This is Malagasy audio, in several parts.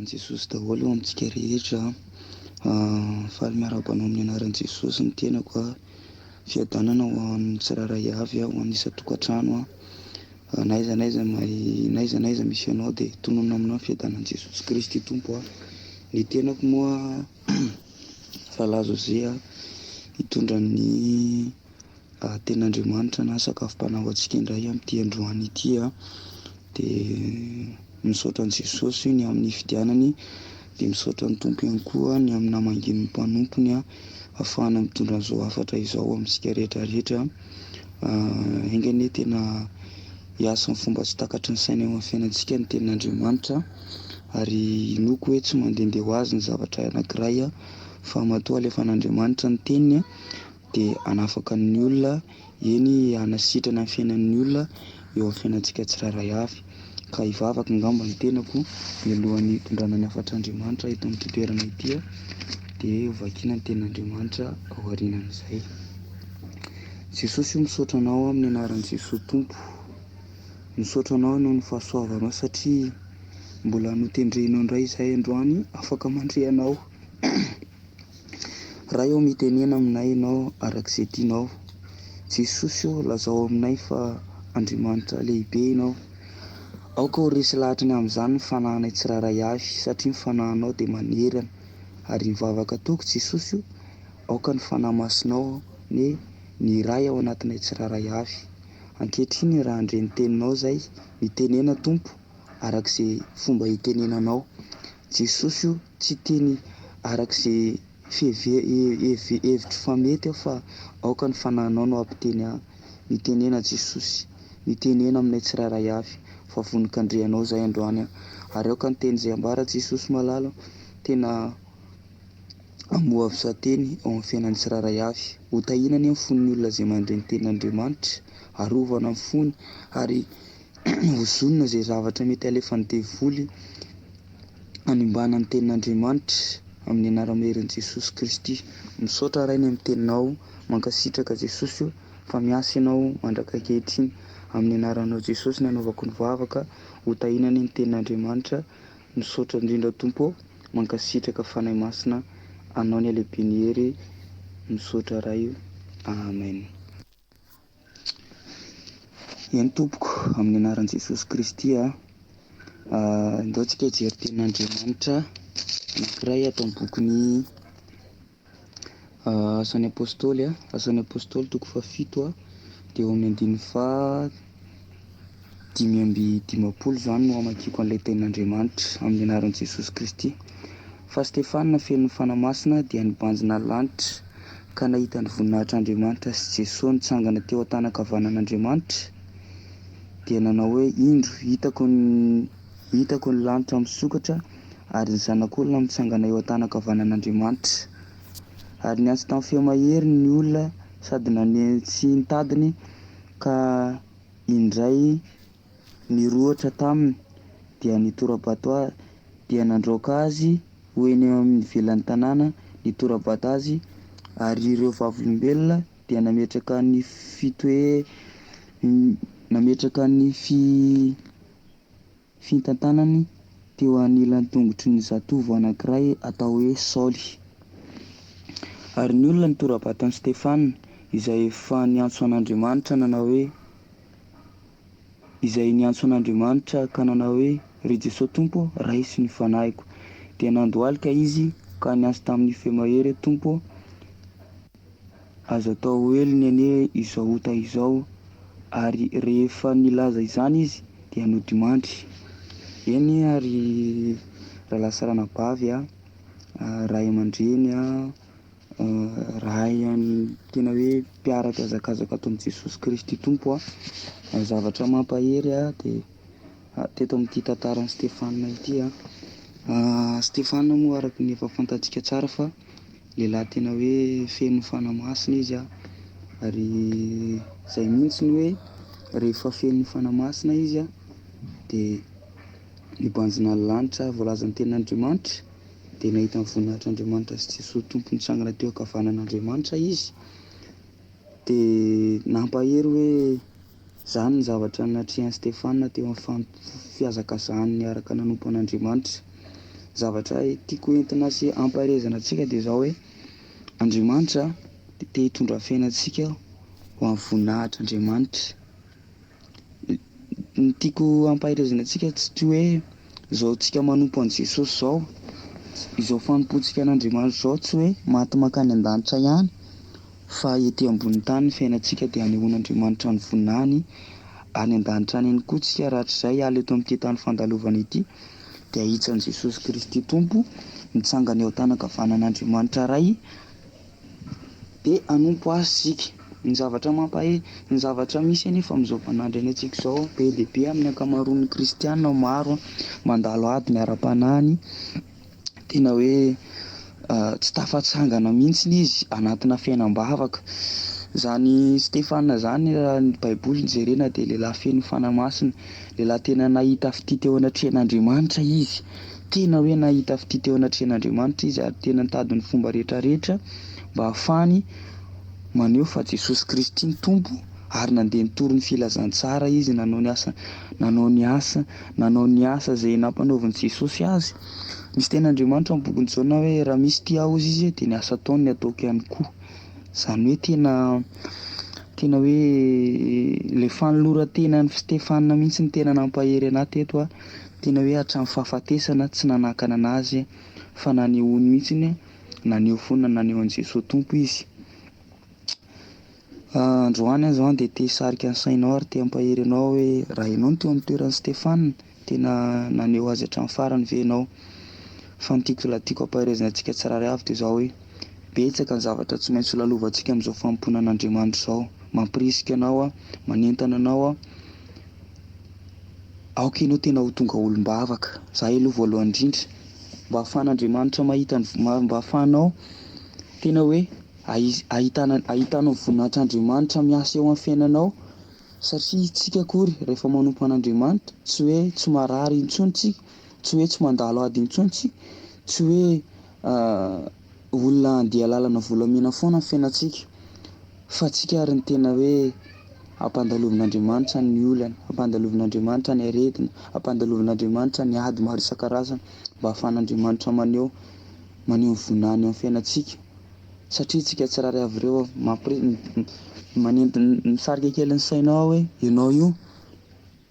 anaran'i Jesosy daholo eo amintsika rehetra. Faly miara-banao amin'ny anaran'i Jesosy ny tenako a. Fiadanana ho an'ny tsiraray avy ho an'ny isa-tokantrano a. Naiza naiza misy ianao dia tonona aminao ny fiadanan'i Jesosy Kristy Tompo a. Ny tenako moa Falazo Zay hitondra ny ten'Andriamanitra na sakafom-panahy antsika indray amin'ity androany ity a. Dia misaotra an'i Jesosy ny amin'ny fidianany, dia misaotra ny Tompo ihany koa ny amin'ny namangin'ny mpanompony a, ahafahana mitondra an'izao hafatra izao amintsika rehetrarehetra. Haingany tena hiasa ny fomba tsy takatry ny saina eo amin'ny fiainantsika ny tenin'Andriamanitra, ary inoko hoe tsy mandehandeha ho azy ny zavatra anankiray fa matoa alefan'Andriamanitra ny teniny dia hanafaka ny olona, eny hanasitrana ny fiainan'ny olona eo amin'ny fiainantsika tsiraray avy. Ka hivavaka angamba ny tenako mialohan'ny hitondrana ny hafatr'Andriamanitra eto amin'ity toerana ity dia hovakiana ny tenin'Andriamanitra ao aorianan'izay. Jesosy io misaotra anao amin'ny anaran'i Jesosy Tompo. Misaotra anao noho ny fahasoavanao satria mbola notendrenao indray izahay androany afaka mandre anao. Raha eo mitenena aminay ianao arak'izay tianao. Jesosy io lazao aminay fa Andriamanitra lehibe ianao. Aoka ho resy lahatra ny amin'izany ny fanahinay tsiraray avy satria ny fanahinao dia manerana ary mivavaka tokoa Jesosy io. Aoka ny fanahy masinao ny ray ao anatinay tsiraray avy. Ankehitriny raha andre ny teninao izay mitenena Tompo arak'izay fomba hitenenanao. Jesosy io tsy teny arak'izay hevitry fa mety fa aoka ny fanahinao no ampiteny mitenena Jesosy, mitenena aminay tsiraray avy fa vonin-kandrehanao izay androany ary aoka ny teny izay ambara Jesosy malala tena hamoha fisateny ao amin'ny fiainan'ny tsiraray avy. Ho tahinany amin'ny fon'ny olona izay mandre ny tenin'Andriamanitra, arovana amin'ny fony ary hozonina izay zavatra mety alefany devoly hanimbana ny tenin'Andriamanitra amin'ny anara-maheran'i Jesosy Kristy. Misaotra ray ny amin'ny teninao, mankasitraka Jesosy io fa miasa ianao mandraka ankehitriny amin'ny anaranao Jesosy ny anaovako ny vavaka ho tahinany ny tenin'Andriamanitra. Misaotra indrindra Tompo, mankasitraka fanahy masina anao ny alehibe ny hery. Misaotra ray. Amen. Eny tompoko, amin'ny anaran'i Jesosy Kristy ndaontsika hijery tenin'Andriamanitra anankiray atao amin'ny bokin'ny Asan'ny Apôstôly Asan'ny Apôstôly toko fahafito dia eo amin'ny andininy dimy amby dimapolo izany no hamakiko an'ilay tenin'Andriamanitra amin'ny anaran'i Jesosy Kristy. Fa Stefana feno ny fanahy masina dia nibanjina ny lanitra ka nahita ny voninahitr'Andriamanitra sy Jesosy nitsangana teo an-tànan-kavanan'Andriamanitra dia nanao hoe indro hitako ny lanitra misokatra ary ny zanak'olona mitsangana eo an-tànan-kavanan'Andriamanitra. Ary niantso tamin'ny feo-mahery ny olona sady nanentsy ny tadiny ka indray nirohatra taminy dia nitora-bato dia nandroaka azy ho eny amin'ny ivelan'ny tanàna, nitora-bato azy ary ireo vavolombelona dia nametraka ny fitantanany teo anilan'ny tongotry ny zatovo anankiray atao hoe Saoly. Ary ny olona nitora-bato an'i Stefana izay niantso an'Andriamanitra ka nanao hoe ry Jesosy Tompo, raisy ny fanahiko. Dia nandohalika izy ka niantso tamin'ny feo-mahery Tompo, azo atao elony anie izao ota izao. Ary rehefa nilaza izany izy dia nodimandry. Eny ary raha lasa ranabavy ray aman-dreny ray tena hoe mpiaraka hazakazaka ato amin'i Jesosy Kristy Tompo zavatra mampahery dia teto amin'ity tantaran'i Stefana ity Stefana moa araka ny efa fantatsika tsara fa lehilahy tena hoe feno fanahy masina izy ary izay mihitsy ny hoe rehefa feno fanahy masina izy dia nibanjina ny lanitra voalazan'ny tenin'Andriamanitra dia nahita ny voninahitr'Andriamanitra sy Jesosy Tompo nitsangana teo ankavanan'Andriamanitra izy dia nampahery hoe izany ny zavatra natrehan'i Stefana teo amin'ny fihazakazahany araka nanompo an'Andriamanitra. zavatra tiako entina sy amparezana antsika dia zao hoe Andriamanitra te hitondra fiainantsika ho amin'ny voninahitra Andriamanitra. Ny tiako amparezana antsika tsy hoe zao tsika manompo an' Jesosy zao, izao fanompontsika an'Andriamanitra zao tsy hoe maty makany an-danitra ihany fa ety ambony tany ny fiainantsika dia hanehoan'Andriamanitra ny voninahiny any an-danitra any koa tsika rahatrizay ala eto amin'ity tany fandalovana ity dia ahitsan'i Jesosy Kristy Tompo mitsangana eo an-tanankavanan'Andriamanitra ray dia hanompo azy sika. Ny zavatra misy anefa amin'izao mpanandry antsika zao be dia be amin'ny ankamaroan'ny kristianina maro mandalo ady miara-panahy, tena hoe tsy tafatsangana mihitsy izy anatina fiainam-bavaka. Zany Stefana zany raha ny Baiboly ny jerena dia lehilahy feno fanamasina, lehilahy tena nahita fitity anatrehan'Andriamanitra izy, tena hoe nahita fitity anatrehan'Andriamanitra izy ary tena nitady ny fomba rehetrarehetra mba hahafahany maneho fa Jesosy Kristy ny Tompo ary nandeha nitory ny filazantsara izy, nanao ny asa zay nampanaovan'i Jesosy azy. Misy ten'Andriamanitra amin'ny bokin'i Jaona hoe raha misy tia ao izy dia ny asa ataony ny ataoko ihany koa. Zany hoe tena hoe le fanoloran-tenan'ny Stefana mihitsy ny tena nampahery anahy teto tena hoe hatramin'ny fahafatesana tsy nanakana anazy fa nanehoany mihitsy naneho foana naneho an'i Jesosy Tompo izy. Androany zao dia te hisarika ny sainao ary te hampahery anao hoe raha ianao no teo amin'ny toeran'i Stefana tena naneho azy hatramin'ny farany ve ianao. Fa ny tiako amparezana antsika tsirairay avy dia zao hoe betsaka ny zavatra tsy maintsy lalovantsika amin'izao fanompoana an'Andriamanitra zao, mampirisika anao manentana anao aoka ianao tena ho tonga olom-bavaka. Za aloha voalohany indrindra mba ahafahan'Andriamanitra mba ahafahanao tena hoe ahitanao voninahitran'Andriamanitra miasa eo amin'ny fiainanao, satria tsika akory rehefa manompo an'Andriamanitra tsy hoe tsy marary intsony tsika, tsy hoe tsy mandalo ady intsony tsika, tsy hoe olona andeha lalana volamena foana ny fiainantsika, fa tsika ary ny tena hoe ampandalovin'Andriamanitra ny olana, ampandalovin'Andriamanitra ny aretina, ampandalovin'Andriamanitra ny ady maro isan-karazany mba ahafahan'Andriamanitra maneho ny voninahiny amin'ny fiainantsika. Satria tsika tsirairay avy ireo misarika kely ny sainao hoe ianao io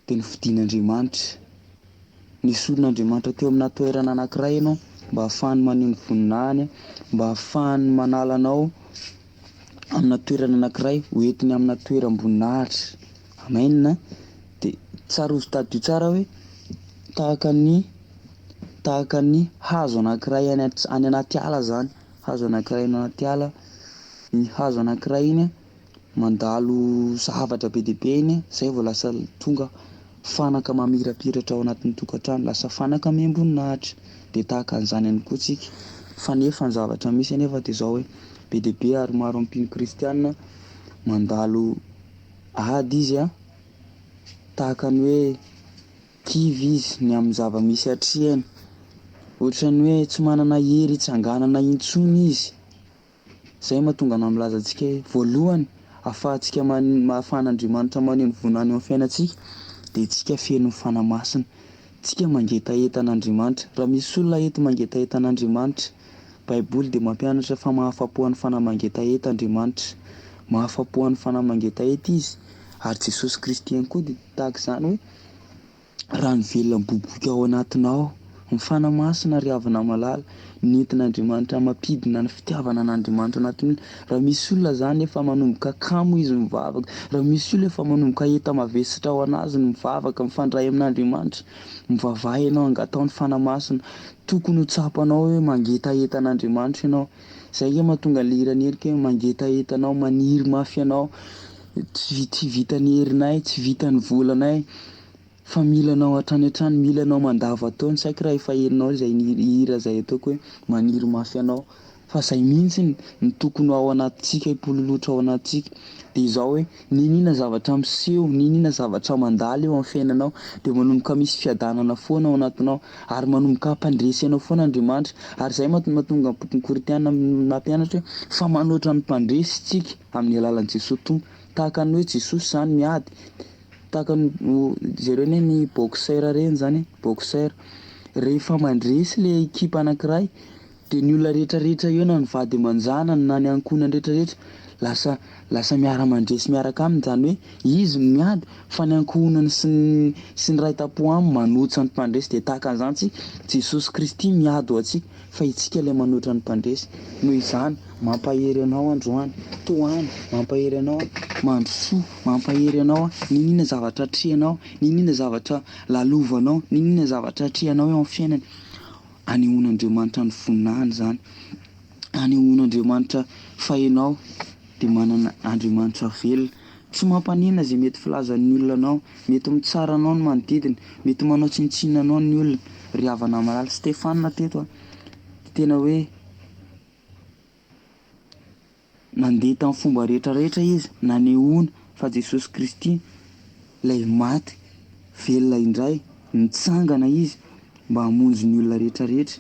dia nofidian'Andriamanitra, nisolon'Andriamanitra teo amina toerana anankiray ianao mba ahafahany maneho ny voninahiny, mba ahafahany manala anao amina toerana anankiray hoentiny amina toeram-boninahitra. Amen. Dia tsara ho tadio tsara hoe tahaka ny hazo anankiray any anaty ala zany, hazo anankiray any anaty ala, ny hazo anankiray iny mandalo zavatra be dia be iny zay vao lasa tonga fanaka mamirapiratra ao anatin'ny tokantrano, lasa fanaka miambon-nahitra. Dia tahaka an'izany ihany koa tsika, fa nefa ny zavatra misy anefa dia zao hoe be dia be ary maro ampino kristianina mandalo ady izy tahaka ny hoe kivy izy ny amin'ny zava-misy hatrehany, ohatran'ny hoe tsy manana hery hitsanganana intsony izy. Zay mahatonga na milaza antsika hoe voalohany ahafahan'Andriamanitra maneho ny voninahiny eo amin'ny fiainantsika dia tsika feno fanamasina, tsika mangetaeta an'Andriamanitra. Raha misy olona ety mangetaeta an'Andriamanitra, Baiboly dia mampianatra fa mahafa-po ny fanahy mangetaeta Andriamanitra, mahafa-po ny fanahy mangetaeta izy. Ary Jesosy Kristy ihany koa dia tahaka izany hoe raha ny velona miboboka ao anatinao, ny fanamasina ry havana malala, nentin'Andriamanitra mampidina ny fitiavana an'Andriamanitra anatin'olona. Raha misy olona zany efa manomboka kamo izy mivavaka, raha misy olona efa manomboka heta mavesitra ao anazy ny mivavaka mifandray amin'Andriamanitra, mivavaha ianao hangatao ny fanamasina, tokony ho tsapanao hoe mangetaeta an'Andriamanitra ianao. Zay ke mahatonga le hiran'erika hoe mangetaeta anao, maniry mafy anao, tsy vitan'ny herinay, tsy vitan'ny volanay, fa milanao hatrany hatrany, milanao mandava-taona. Saika raha efa herinao izay hira izay ataoko hoe maniry mafy anao, fa izay mihitsy ny tokony ao anatintsika, hipololotra ao anatintsika. Dia izao hoe ninona zavatra miseho, ninona zavatra mandalo eo amin'ny fiainanao dia manomboka misy fiadanana foana ao anatinao ary manomboka hampandresy anao foana Andriamanitra. Ary izay mahatonga ny bokin'ny Korinthiana nampianatra hoe fa manoatra ny mpandresy isika amin'ny alalan'i Jesosy Tompo, tahaka ny hoe Jesosy zany miady, tahaka ny zareo ny boxeur reny zany, boxeur rehefa mandresy le ekipa anankiray de ny olona rehetrarehetra eo na ny vady aman-janany na ny ankohonany rehetrarehetra lasa miara-mandresy miaraka aminy, zany hoe izy miady fa ny ankohonany sy ny ray tam-po aminy manoatra ny mpandresy. De tahaka an'izany tsika Jesosy Kristy miady ho antsika fa itsika ilay manoatra ny mpandresy. Noho izany mampahery anao androany, toany mampahery anao, mandrosoa mampahery anao, ninona zavatra atrehanao, ninona zavatra lalovanao, ninona zavatra atrehanao eo amin'ny fiainana, anehoan'Andriamanitra ny voninahiny zany, anehoan'Andriamanitra fa ianao de manana Andriamanitra velona. Tsy mampanina zay mety filazan'ny olona anao, mety mitsara anao ny manodidina, mety manao tsinitsinina anao ny olona. Ry havana malala Stefana teto tena hoe nandeha tamin'ny fomba rehetrarehetra izy, nanehoana fa Jesosy Kristy lay maty velona indray, nitsangana izy mba hamonjy ny olona rehetrarehetra.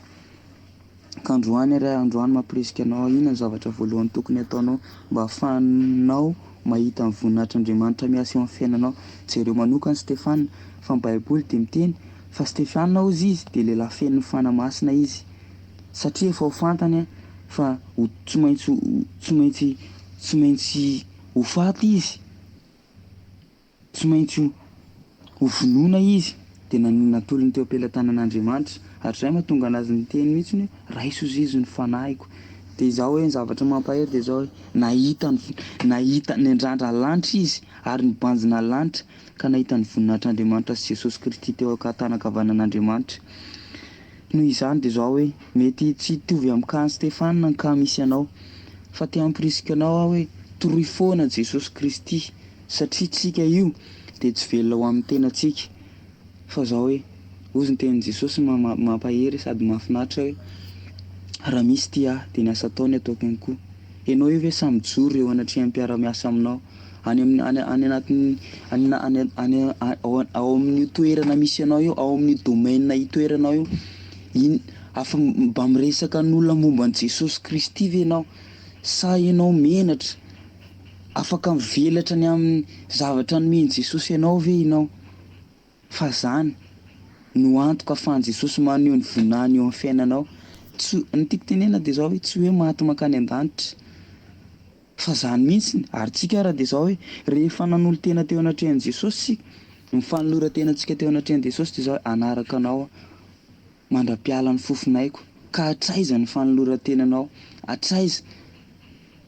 Ka androany ray androany mampirisika anao, inona ny zavatra voalohany tokony ataonao mba hahafahanao mahita ny voninahitran'Andriamanitra miasa eo amin'ny fiainanao? Jereo manokana Stefana, fa ny Baiboly de miteny fa Stefana ozy izy de lehilahy feno fanamasina izy, satria efa ho fantany fa tsy maintsy ho faty izy, tsy maintsy ho vonoina izy, de natolony teo am-pelatanan'Andriamanitra. Ary zay mahatonga anazy niteny mihitsy hoe raiso izy ny fanahiko. De izao hoe ny zavatra mampahery de izao hoe nahita ny andrandra lanitra izy ary nibanjina lanitra ka nahita ny voninahitran'Andriamanitra sy Jesosy Kristy teo an-tanakavanan'Andriamanitra. Noho izany de izao hoe mety tsy hitovy amin'ny cas Stefana ny cas misy anao, fa te hampirisika anao aho hoe toroy foana Jesosy Kristy, satria tsika io de tsy velona ho amin'ny tenantsika, fa izao hoe ozy ny tenin'i Jesosy mampahery sady mahafinaritra hoe raha misy ty ahy de ny asa ataony ataoko ihany koa. Ianao io ve samy joro eo anatrehan'ny mpiara-miasa aminao, any anatin'ny ao amin'ny toerana misy anao io, ao amin'ny domaine hitoeranao io, afa mba miresaka n'olona momba an'i Jesosy Kristy ve ianao, sa ianao menatra afaka mivelatra ny amin'ny zavatra nomen'i Jesosy ianao ve ianao? Fa zany no antoka ahafahan'i Jesosy maneho ny voninahiny eo amin'ny fiainanao. Ny tiako tenena de izao hoe tsy hoe maty mankany an-danitra, fa zany mihitsiny. Ary tsika ara de izao hoe rehefa nanolo tena teo anatrehan'i Jesosy sika, ny fanoloran-tenantsika teo anatrehan'i Jesosy de izao hoe anaraka anao mandra-piala ny fofinaiko, ka hatraiza ny fanoloran-tenanao, hatraiza.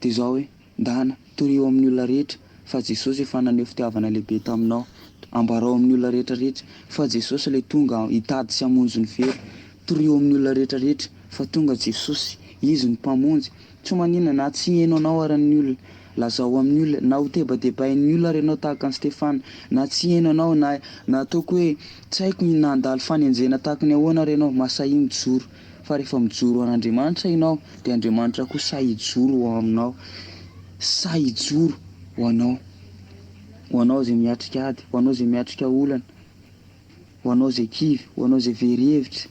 De izao hoe ndana toreo amin'ny olona rehetra fa Jesosy efa naneho fitiavana lehibe taminao, ambarao amin'ny olona rehetrarehetra fa Jesosy ilay tonga hitady sy hamonjy ny very. Toreo amin'ny olona rehetrarehetra fa tonga Jesosy, izy ny mpamonjy. Tsy maninona na tsy heno anao ary ny olona, lazao amin'ny olona, na ho tebatebain'ny olona ary ianao tahaka ny Stefana, na tsy heno anao na ataoko hoe tsy haiko na handalo fanenjena tahaka ny ahoana ary ianao, masahy mijoro. Fa rehefa mijoro an'Andriamanitra ianao de Andriamanitra koa sahy hijoro ho aminao, sahy hijoro ho anao zay miatrika ady, ho anao zay miatrika olana, ho anao zay kivy, ho anao zay very hevitra,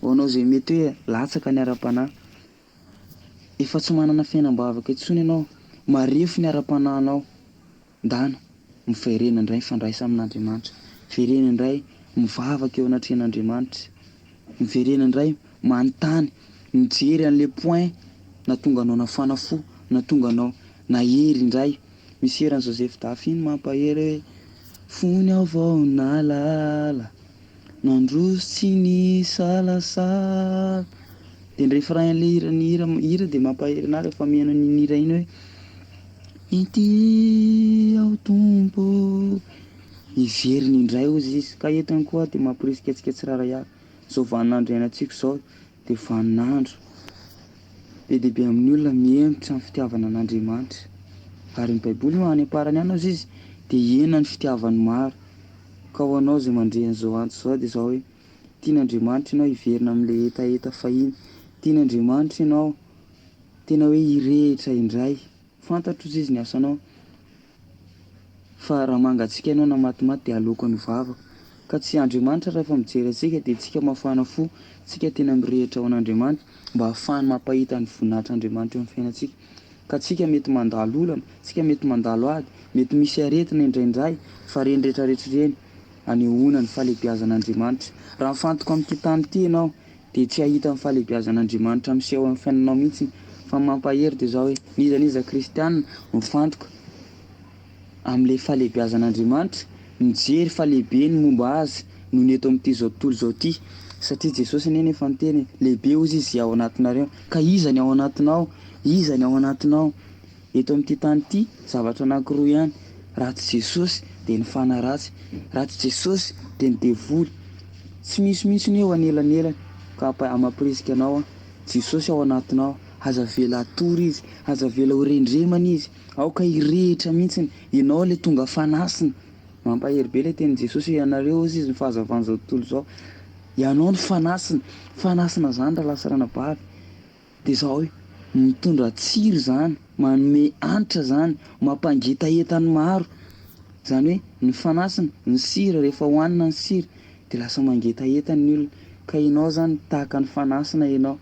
ho anao zay mety hoe latsaka ny ara-panahy, efa tsy manana fiainam-bavaka intsony ianao, marefo ny ara-panahinao, ndana miverena indray mifandraisa amin'Andriamanitra, verena indray mivavaka eo anatrehan'Andriamanitra, miverena indray manontany, mijery an'le point natonga anao nafana fo, natonga anao nahery indray. Misy eran'i Joseph Dafy iny mampahery hoe fony aho vao nalala nandrosy ny salasala. De ny refrain-le hira de mampahery anahy rehefa mihaino an'iny hira iny hoe ity ao tompo, hiveriny indray ozy izy. Ka eto ihany koa de mampirisika antsika tsiraray avy, zao vaninandro iainantsika zao de vaninandro be dehibe amin'ny olona mihemitra amin'ny fitiavana an'Andriamanitra. Ary ny Baiboly moa any am-parany any azy izy de hena ny fitiavany maro. Ka ho anao zay mandre an'izao antso zao de izao hoe tian'Andriamanitra ianao hiverina amin'le etaeta fahiny, tian'Andriamanitra ianao tena hoe hirehitra indray, fantatro izy ny asanao, fa raha mangatsika ianao na matimaty de aleoko ny vavaka. Ka tsy Andriamanitra rehefa mijery antsika de tsika mafana fo, tsika tena mirehitra ho an'Andriamanitra mba ahafahany mampahita ny voninahitran'Andriamanitra eo amin'ny fiainantsika. Ka tsika mety mandalo olana, tsika mety mandalo ady, mety misy aretina indraindray, fa reny rehetrarehetra ireny anehoana ny fahalehibiazan'Andriamanitra. Raha mifantoka amin'ity tany ity ianao dia tsy hahita ny fahalehibiazan'Andriamanitra miseho amin'ny fiainanao mihitsy. Fa mampahery dia izao hoe nizaniza kristianina mifantoka amin'ilay fahalehibiazan'Andriamanitra, mijery fahalehibe ny momba azy noho ny eto amin'ity zao tontolo zao ity. Satria Jesosy anie efa niteny lehibe ozy izy ao anatinareo, ka iza ny ao anatinao, iza ny ao anatinao. Eto amin'ity tany ity zavatra anankiroa ihany: ratsy Jesosy dia ny fanaratsy, ratsy Jesosy dia ny devoly. Tsy misy mihitsy ny eo anelanelany ka amapirisika anao Jesosy ao anatinao, aza vela atory izy, aza vela ho rendremana izy, aoka hirehitra mihitsiny, ianao le tonga fanasina. Mampahery be le teny Jesosy hoe ianareo ozy izy ny fahazavan'izao tontolo zao, ianao ny fanasina. Fanasina zany raha lasa ranabavy dia zao hoe mitondra tsiro zany, manome anitra zany, mampangetahetany maro. Zany hoe ny fanasina, ny sira, rehefa hohanina ny sira dia lasa mangetahetany ny olona. Ka ianao zany tahaka ny fanasina ianao,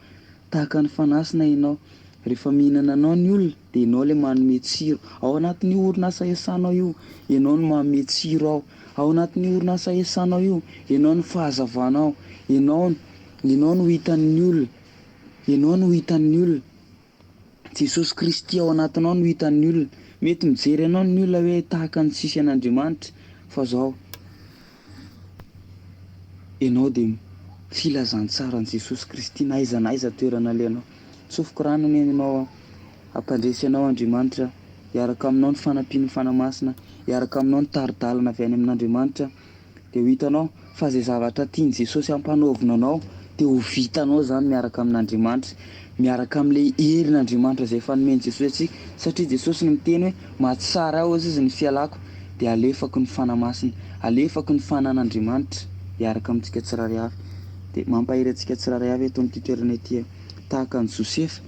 tahaka ny fanasina ianao. Rehefa mihinana anao ny olona dia ianao le manome tsiro. Ao anatin'ny orinasa iasanao io ianao no manome tsiro ao. Ao anatin'ny orinasa iasanao io ianao no fahazavanao, ianao no hitan'ny olona, ianao no hitan'ny olona. Jesosy Kristy ao anatinao no hitan'ny olona. Mety mijery anao ny olona hoe tahaka ny tsisy an'Andriamanitra, fa zao ianao dia filazantsara an'i Jesosy Kristy na aiza toerana alehanao. Tsofoka rano anie ianao ampandresy anao Andriamanitra, hiaraka aminao ny fanampiany fanamasina, hiaraka aminao ny taridalana avy any amin'Andriamanitra. Dia ho hitanao fa izay zavatra tiany Jesosy hampanaovina anao dia ho vitanao zany miaraka amin'Andriamanitra, miaraka amin'ilay herin'Andriamanitra izay efa nomeny Jesosy antsika. Satria Jesosy no miteny hoe mahatsara aho ozy izy ny fialako dia alefako ny fanamasina, alefako ny fanan'Andriamanitra hiaraka amintsika tsirairay avy. Dia mampahery antsika tsirairay avy eto amin'ity toerana ity, tahaka ny Josefa.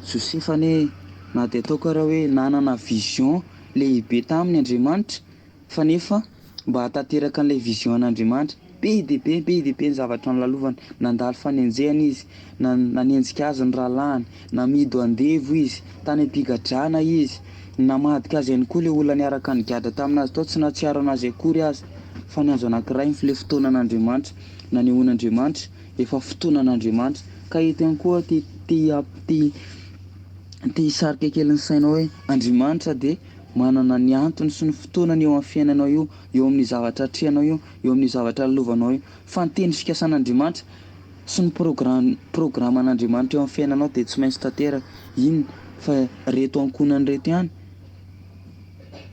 Josefa anie na dia ataoko raha hoe nanana vision lehibe tamin'ny Andriamanitra, fa nefa mba hahatanteraka an'ilay vision an'Andriamanitra be dia be ny zavatra nolalovana. Nandalo fanenjehana izy, nanenjika azy ny rahalahiny, namido andevo izy, tany am-pigadrana izy, namadika azy ihany koa ilay olona niaraka nigadra taminazy tao, tsy nahatsiaro anazy akory azy. Fa ny andro anankiray ny fotoanan'Andriamanitra, nanehoan'Andriamanitra, efa fotoanan'Andriamanitra. Ka eto ihany koa te hisarika kely ny sainao hoe Andriamanitra dia manana ny antony sy ny fotoanany eo amin'ny fiainanao io, eo amin'ny zavatra atrehanao io, eo amin'ny zavatra lovanao io. Fa ny teny fikasan'Andriamanitra sy ny programan'Andriamanitra eo amin'ny fiainanao dia tsy maintsy tanteraka. Inona fa reto ankonany reto ihany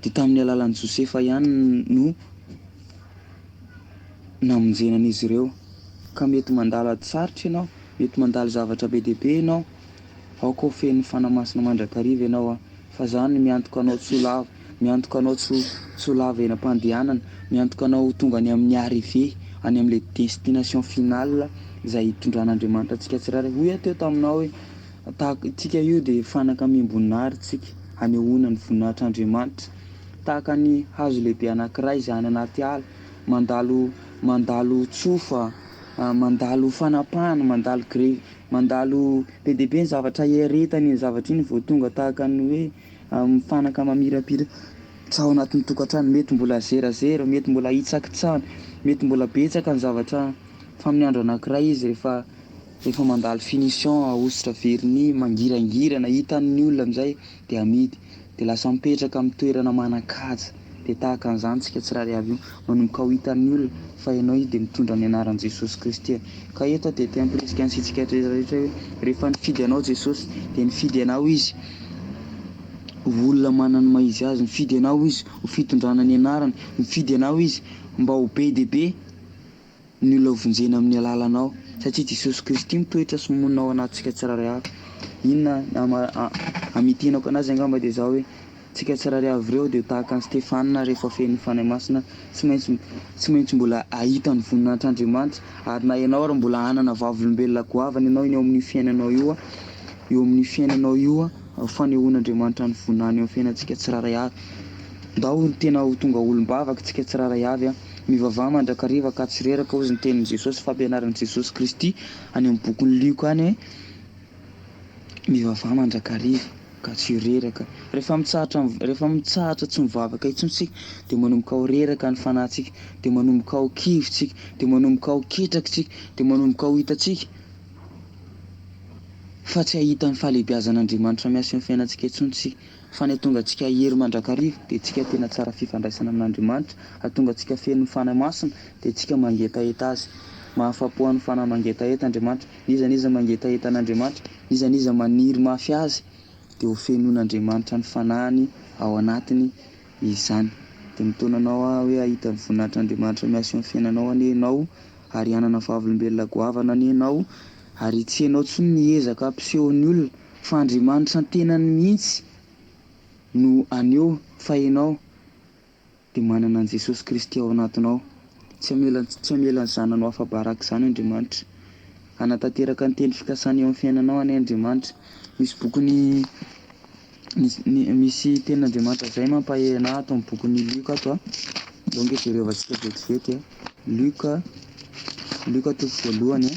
dia tamin'ny alalan'i Josefa ihany no namonjenan'izy ireo. Ka mety mandala tsarotra ianao, mety mandala zavatra be dia be ianao, aoka ho fen'ny fanamasina mandrakariva ianao fa zany miantoka anao tsolava, miantoka anao tsolava eny am-pandehanana, miantoka anao tonga ny amin'ny arrivé, any amin'ilay destination finale izay hitondran'Andriamanitra antsika tsirairay. Hoy teo taminao hoe tsika io dia fanaka miamboninahary tsika, hanehoana ny voninahitr'Andriamanitra, tahaka ny hazo lehibe anankiray izay any anaty ala, mandalo tsofa, mandalo fanapahana, mandalo grevy, mandalo be dia be ny zavatra iaretany, ny zavatra iny vao tonga, tahaka ny hoe mifanaka mamirapiratra ao anatin'ny tokantrano. Mety mbola zerazera, mety mbola hitsakitsahana, mety mbola betsaka ny zavatra, fa amin'ny andro anankiray izy rehefa mandalo finition, ahositra vernis, mangirangirana, hitan'ny olona amin'izay dia amidy, dia lasa mipetraka amin'ny toerana manan-kaja. Dia tahaka an'izany tsika tsirairay avy io, manomboka ho hitan'ny olona fa ianao io dia mitondra ny anaran'i Jesosy Kristy. Ka eto dia te hampirisika antsika rehetrarehetra hoe rehefa nifidy anao Jesosy dia nifidy anao izy olona manana maha izy azy, nifidy anao izy ho fitondrana ny anarany, nifidy anao izy mba ho be dia be ny olona vonjena amin'ny alalanao. Satria Jesosy Kristy mitoetra sy monina ao anatintsika tsirairay avy. Inona amitenako anazy angamba dia izao hoe tsika tsirairay avy ireo dia tahaka ny Stefanina rehefa fen'ny fanahy masina, tsy maintsy mbola ahita ny voninahitr'Andriamanitra. Ary na ianao raha mbola hanana vavolombelona goavana ianao eo amin'ny fiainanao io fanehoan'Andriamanitra ny voninahiny eo amin'ny fiainantsika tsirairay avy. Ndao tena ho tonga olombavaka tsika tsirairay avy mivavaha mandrakariva ka tsy reraka ozy ny tenin'i Jesosy, fampianaran'i Jesosy Kristy any amin'ny bokin'ny Lioka any hoe mivavaha mandrakariva. ka tsy reraka. Rehefa mitsahatra tsy mivavaka intsony de manomboka ho reraka ny fanahintsika, de manomboka ho kivontsika, de manomboka ho ketrakitsika, de manomboka ho hitantsika fa tsy ahita ny fahalehibiazan'Andriamanitra miasa eo fiainantsika intsony sika. Fa ny atonga antsika hery mandrakariva de tsika tena tsara fifandraisana amin'Andriamanitra, atonga antsika feno fanahy-masina de tsika mangetaheta azy. Mahafa-po an'ny fanahy mangetaheta Andriamanitra, nizaniza mangetaheta an'Andriamanitra, nizaniza maniry mafy azy de ho fenon'Andriamanitra ny fanahiny ao anatiny izany. De mitona anao hoe ahita ny voninahitr'Andriamanitra miasa eo amin'ny fiainanao anenao, ary hanana vavolombelona goavana anenao, ary tsy ianao tsy miezaka ampisehoan'ny olona fa Andriamanitra tenany mihitsy no aneo fa ianao de manana an' Jesosy Kristy ao anatinao. Tsy amela ny zanany ho afa-baraka izany Andriamanitra, hanatanteraka ny teny fikasana eo amin'ny fiainanao any Andriamanitra. Misy bokony misy tenin'Andriamanitra zay mampahay anahy ato amin'ny bokon'ny Luka ato donge jerevantsika vetivety Luka toko voalohany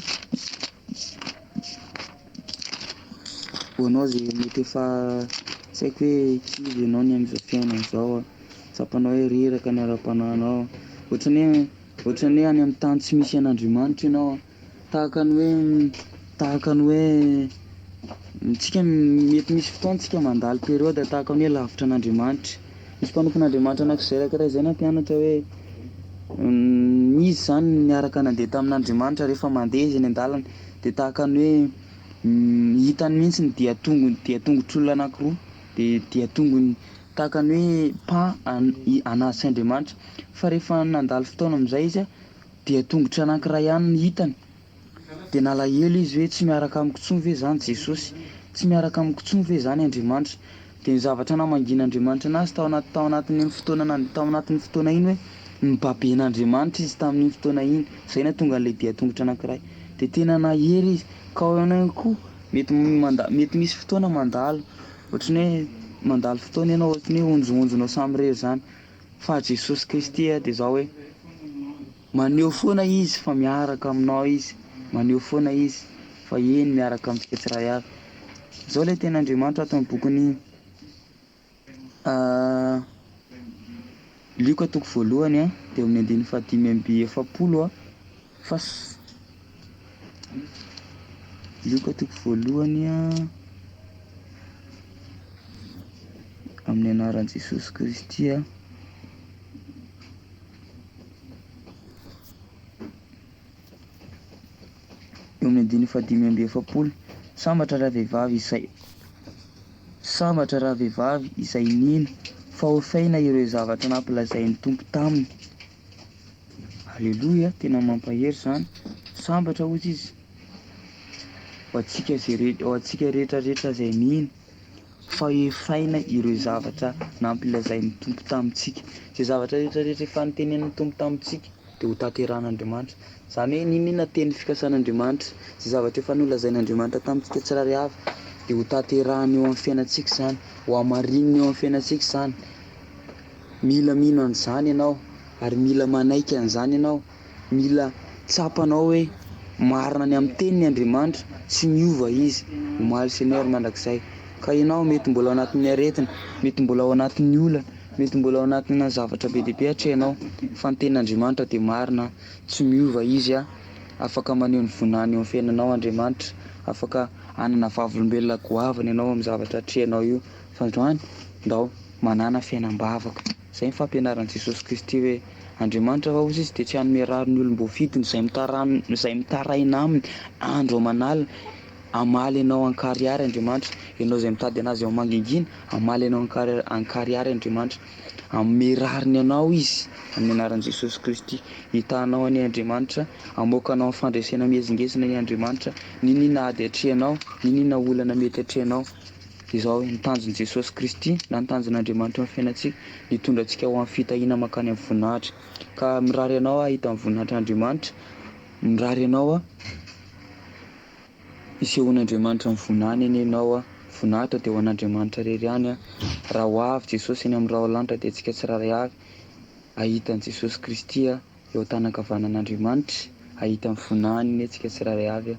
hoanao zay mety efa tsy haiko hoe kivy ianao ny am'izao fiainana izao tsapanao hoe reraka ny ara-panahinao, ohatrany hoe any amin'ny tany tsy misy an'Andriamanitra ianao, tahaka ny hoe tsika mety misy fotoana tsika mandalo période tahaka ny hoe lavitra an'Andriamanitra. Misy mpanompon'Andriamanitra anakizay raikiray zay nampianatra hoe izy zany niaraka nandeha tamin'Andriamanitra rehefa mandeha izy eny an-dalana de tahaka ny hoe hitany mihitsy ny diatongotr' olona anankiroa de diatongony tahaka ny hoe anazy sy Andriamanitra, fa rehefa nandalo fotoana am'izay izy diatongotra anankiray ihany ny hitany de nalahelo izy hoe tsy miaraka amiko intsony ve zany Jesosy, tsy miaraka amiko intsony ve zany Andriamanitra. De ny zavatra namangin'Andriamanitra anazy tao anatin'ny fotoana iny hoe nibaben'Andriamanitra izy tamin'iny fotoana iny, zay nahatonga an'ilay diatongotra anankiray de tena nahery izy. Ka ao ihany koa mety misy fotoana mandalo, ohatrany hoe mandalo fotoana ianao ohatrany hoe onjonjonao samy rery zany, fa Jesosy Kristy de zao hoe maneho foana izy fa miaraka aminao izy, maneho foana izy fa eny miaraka amintsika tsiray avy. Zao lay ten'Andriamanitra ato amin'ny bokon'ny Luka toko voalohany de amin'ny andiny fahadimy amby efapolo Luka toko voalohany amin'ny anaran'i Jesosy Kristy eo amin'ny andiny fahadimy amby efapolo. Sambatra raha vehivavy izay nino fa hofaina ireo zavatra nampilazain'ny tompo taminy. Alleloia, tena mampahery zany. Sambatra ozy izy ho antsika rehetrarehetra zay nino fa hofaina ireo zavatra nampilazain'ny tompo tamintsika. Zay zavatra rehetrarehetra efa nitenen'ny tompo tamintsika de ho tanteran'Andriamanitra. Zany hoe ninona teny fikasan'Andriamanitra, zay zavatra efa nolazain'Andriamanitra tamintsika tsirairay avy de ho tanterahany eo amin'ny fiainantsika zany, ho amarininy eo amin'ny fiainantsika zany. Mila mino an'izany ianao ary mila manaiky an'izany ianao, mila tsapanao hoe marina ny amin'ny tenin'ny Andriamanitra, tsy miova izy. Omaly Seigneur mandrakizay. Ka ianao mety mbola ao anatin'ny aretina, mety mbola ao anatin'ny olana, mety mbola ao anatina zavatra be dia be hatrehanao, fa ny tenin'Andriamanitra de marina, tsy miova izy afaka maneho ny voninahiny eo amin'ny fiainanao Andriamanitra, afaka hanana vavolombelona goavana ianao amin'ny zavatra hatrehanao io, fa androany ndao manana fiainam-bavaka. Zay ny fampianaran'i Jesosy Kristy hoe Andriamanitra va ozy izy de tsy hanome rary ny olom-boafidiny izay mitaraina aminy andro aman'alina. Amaly ianao ankary ary Andriamanitra, ianao zay mitady anazy ao mangingina, amaly ianao ankary ary Andriamanitra, hanome rariny anao izy amin'ny anaran'i Jesosy Kristy. Hitanao any Andriamanitra, amoakanao amin'ny fandraisana mihezingesina ny Andriamanitra, ninona ady hatrehanao, ninona olana mety hatrehanao. Izao ny tanjon'i Jesosy Kristy na ny tanjon'Andriamanitra amin'ny fiainantsika, hitondra antsika ho amin'ny fitahiana makany amin'ny voninahitra. Ka mirary ianao hahita amin'ny voninahitr'Andriamanitra, mirary ianao isehoan'Andriamanitra ny voninahiny anenao voninahitra de ho an'Andriamanitra rery ihany raha ho avy Jesosy eny amin'ny raha lanitra de antsika tsiraray avy ahita an'i Jesosy Kristy eo an-tanankavanan'Andriamanitra, ahita ny voninahiny antsika tsiraray avy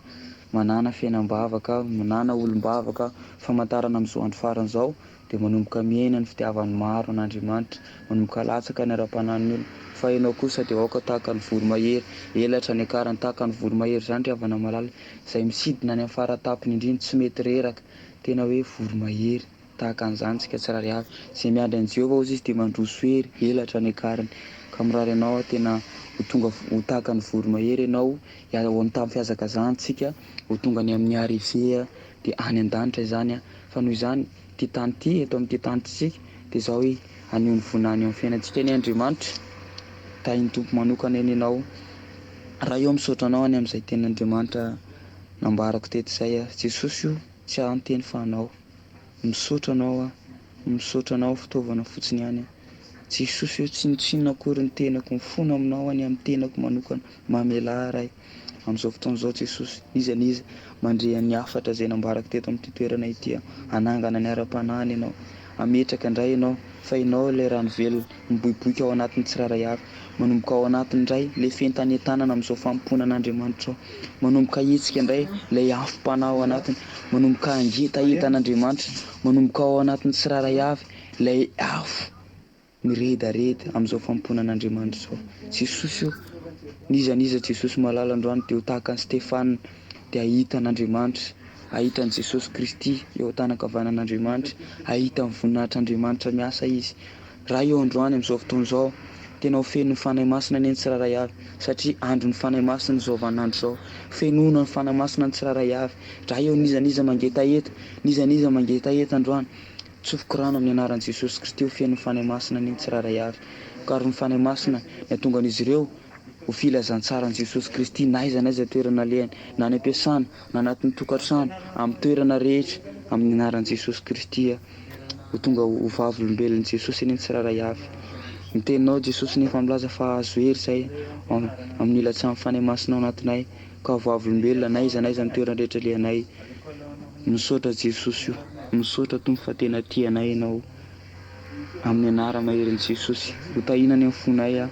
manana fiainam-bavaka, manana olom-bavaka, famantarana amin'izao andro farany izao dia manomboka miaina ny fitiavany maro an'Andriamanitra, manomboka latsaka ny ara-panan'ny olona. Fa ianao kosa dia aoka tahaka ny voromahery, elatra ny akarany tahaka ny voromahery izany ry havana malala, izay misidina any amin'ny faratapony indrindra tsy mety reraka, tena hoe voromahery tahaka an'izany tsika tsirairay avy. Izay miandry an'i Jehovah ozy izy dia mandroso hery, elatra ny akarany. Ka mirary ianao tena ho tonga ho tahaka ny voromahery ianao, ao amin'ny tamin'ny fihazakazahana ho tonga ny amin'ny arrivée dia any an-danitra izany fa noho izany ty tany ty eto amin'ity tany tsika dia izao hoe anio ny vonany eo amin'ny fiainantsika ny Andriamanitra tahiny tompo manokana eny ianao. Raha eo misaotra anao any amin'izay tenin'Andriamanitra nambarako teto izay Jesosy io tsy anteny fa anao, misaotra anao fitaovana fotsiny ihany Jesosy io tsy nitsinona akory ny tenako mifono aminao any amin'ny tenako manokana mamelaray amin'izao fotoana izao Jesosy, iza mandre ny afatra izay nambarako teto amin'ity toerana ity, hanangana ny ara-panahiny ianao, ametraka indray ianao fa ianao ilay rano velona miboiboika ao anatin'ny tsirairay avy, manomboka ao anatiny indray ilay fentanentanana amin'izao fampona an'Andriamanitra ao, manomboka hetsika indray ilay afom-panahy ao anatiny, manomboka angeta an'Andriamanitra, manomboka ao anatin'ny tsirairay avy ilay afo miredareda amin'izao fampona an'Andriamanitra izao. Jesosy io nizaniza Jesosy malala androany dia ho tahaka ny Stefana dia ahita an'Andriamanitra, ahita an'i Jesosy Kristy eo an-tanankavanan'Andriamanitra, ahita ny voninahitr'Andriamanitra miasa izy. Raha eo androany amin'izao fotoana izao tena ho feno ny fanahy masina ny tsirairay avy satria andro ny fanahy masina izao vaninandro izao, fenoana ny fanahy masina ny tsirairay avy. Raha eo nizaniza mangeta eta androany, tsofoka rano amin'ny anaran'i Jesosy Kristy ho feno ny fanahy masina ny tsirairay avy. Ka ary ny fanahy masina ny atonga an'izy ireo ho filazantsara an'i Jesosy Kristy na aiza toerana alehany, na any am-piasana na anatin'ny tokantrano, amin'ny toerana rehetra amin'ny anaran'i Jesosy Kristy ho tonga ho vavolombelon'i Jesosy eny tsirairay avy. Miteninao Jesosy nefa milaza fa azo hery izay amin'ny ilatsahan'ny fanahy masina ao anatinay ka ho vavolombelona na aiza amin'ny toerana rehetra alehanay. Misaotra Jesosy io, misaotra Tompo fa tena tianay ianao amin'ny anara maherin'i Jesosy, ho tahinany amin'ny fonay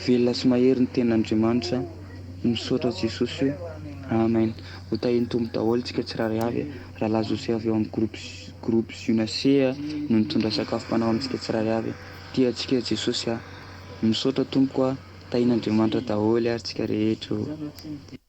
velona sy mahery ny tenin'Andriamanitra. Misaotra Jesosy io, amen. Ho tahiny Tompo daholo tsika tsirairay avy, rahalahy Joseph eo amin'ny groupe Junacea no nitondra sakafo mpanao amintsika tsirairay avy. Tia antsika Jesosy misaotra Tompo tahin'Andriamanitra daholo ary tsika rehetra.